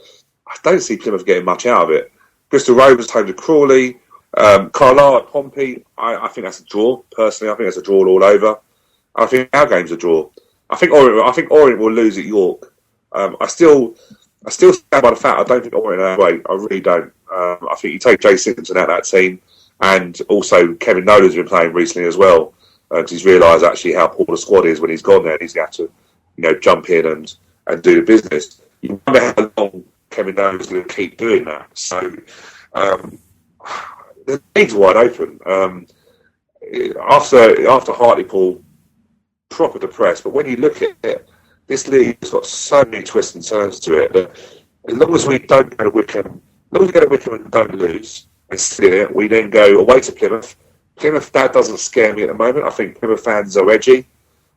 I don't see Plymouth getting much out of it. Bristol Rovers home to Crawley. Carlisle at Pompey, I think that's a draw. Personally, I think that's a draw all over. I think our game's a draw. I think Orient will lose at York. I still stand by the fact I don't think Orient are great. I really don't. I think you take Jay Simpson out of that team, and also Kevin Nolan's been playing recently as well, because he's realised actually how poor the squad is when he's gone there, and he's got to jump in and do the business. You wonder how long Kevin Nolan's going to keep doing that. So the league's wide open. After Hartlepool, proper depressed. But when you look at it, this league has got so many twists and turns to it that as long as we don't go to Wycombe, and don't lose and sit in it, we then go away to Plymouth. Plymouth, that doesn't scare me at the moment. I think Plymouth fans are edgy.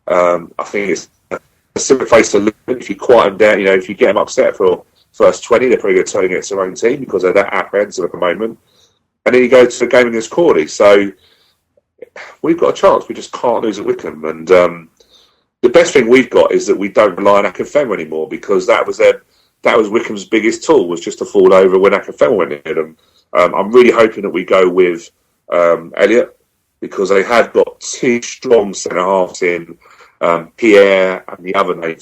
I think it's a simple place to live. If you quiet them down, if you get them upset for first 20, they're probably going to turn against their own team because they're that apprehensive at the moment. And then you go to the game against Crawley. So we've got a chance. We just can't lose at Wycombe. And the best thing we've got is that we don't rely on Akinfenwa anymore, because that was Wycombe's biggest tool, was just to fall over when Akinfenwa went in. And I'm really hoping that we go with Elliott, because they have got two strong centre halves in Pierre and the other name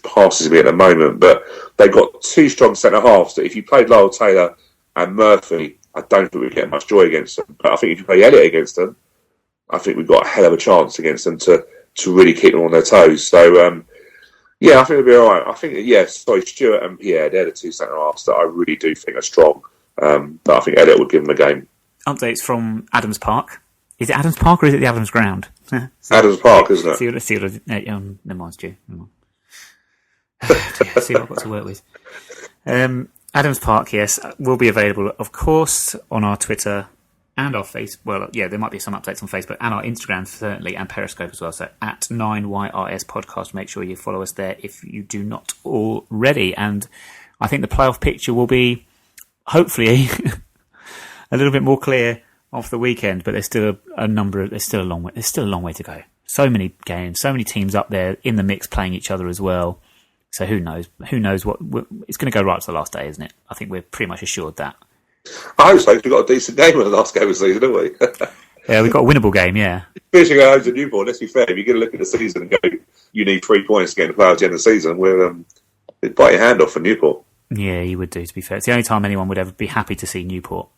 passes me at the moment, but they've got two strong centre halves that if you played Lyle Taylor and Murphy, I don't think we'd get much joy against them. But I think if you play Elliott against them, I think we've got a hell of a chance against them to really keep them on their toes. So I think it'll be all right. I think Stuart and Pierre, they're the two centre halves that I really do think are strong. But I think Elliott would give them a game. Updates from Adams Park. Is it Adams Park or is it the Adams Ground? Adams Park, isn't it? Never mind, Stu. See what I've got to work with. Adams Park, yes, will be available, of course, on our Twitter and our Facebook. Well, yeah, there might be some updates on Facebook and our Instagram, certainly, and Periscope as well. So at 9YRS Podcast, make sure you follow us there if you do not already. And I think the playoff picture will be, hopefully, a little bit more clear off the weekend. But there's still there's still a long way to go. So many games, so many teams up there in the mix playing each other as well. So who knows? Who knows what? It's going to go right to the last day, isn't it? I think we're pretty much assured that. I hope so. We've got a decent game in the last game of the season, haven't we? Yeah, we've got a winnable game, yeah. Finishing our home to Newport, let's be fair, if you're going to look at the season and go, you need 3 points to get in the playoffs at the end of the season, we'd bite your hand off for Newport. Yeah, you would do, to be fair. It's the only time anyone would ever be happy to see Newport.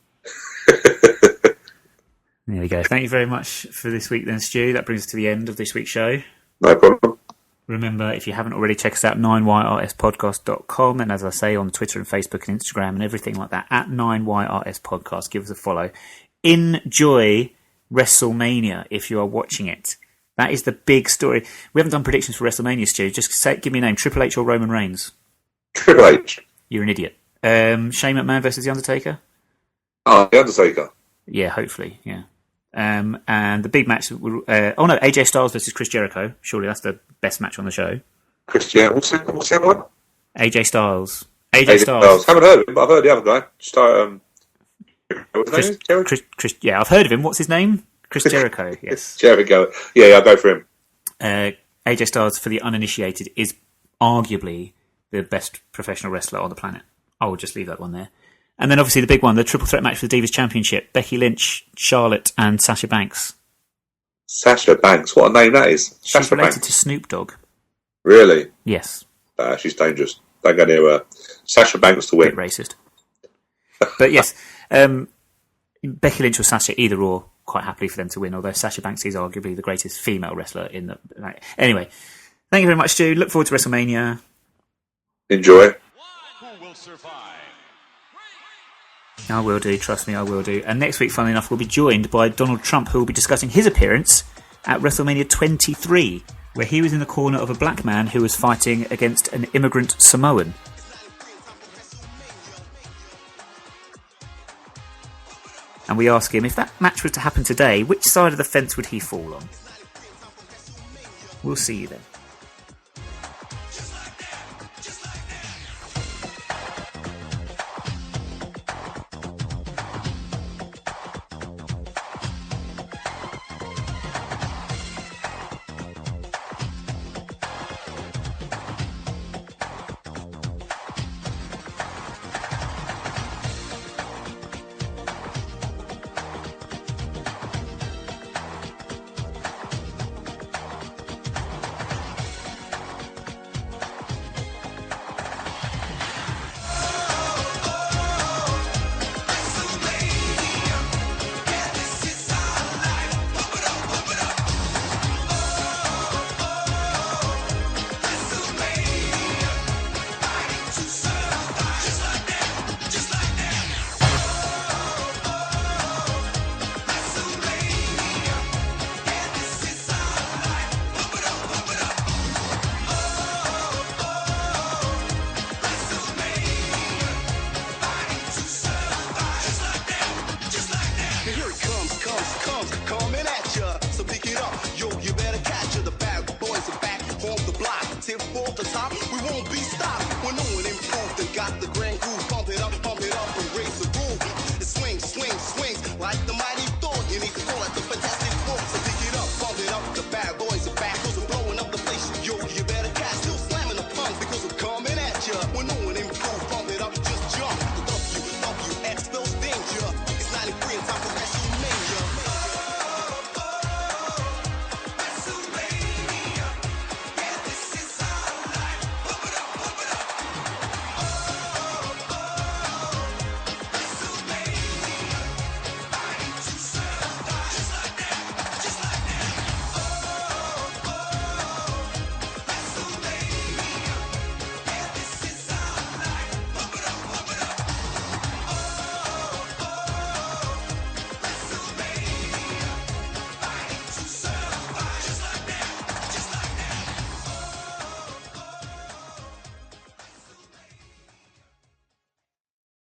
There we go. Thank you very much for this week then, Stu. That brings us to the end of this week's show. No problem. Remember, if you haven't already, check us out, 9yrspodcast.com, and as I say, on Twitter and Facebook and Instagram and everything like that, at 9yrspodcast. Give us a follow. Enjoy WrestleMania if you are watching it. That is the big story. We haven't done predictions for WrestleMania, Stu. Just give me a name. Triple H or Roman Reigns? Triple H. You're an idiot. Shane McMahon versus The Undertaker? Oh, The Undertaker. Yeah, hopefully, yeah. And the big match... AJ Styles versus Chris Jericho. Surely that's the best match on the show. What's the other one? AJ Styles. AJ Styles. Haven't heard of him, but I've heard the other guy. What's his name? Jericho? Chris, yeah, I've heard of him. What's his name? Chris Jericho, yes. Jericho. Yeah, I'll go for him. AJ Styles, for the uninitiated, is arguably the best professional wrestler on the planet. I will just leave that one there. And then obviously the big one, the triple threat match for the Divas Championship. Becky Lynch, Charlotte and Sasha Banks. Sasha Banks, what a name that is. She's related to Snoop Dogg. Really? Yes. She's dangerous. Don't go near her. Sasha Banks to win. Bit racist. But yes, Becky Lynch or Sasha, either or, quite happily for them to win, although Sasha Banks is arguably the greatest female wrestler in the... Anyway, thank you very much, Stu. Look forward to WrestleMania. Enjoy. Who will survive? I will do, trust me, I will do. And next week, funnily enough, we'll be joined by Donald Trump, who will be discussing his appearance at WrestleMania 23, where he was in the corner of a black man who was fighting against an immigrant Samoan. And we ask him, if that match was to happen today, which side of the fence would he fall on? We'll see you then.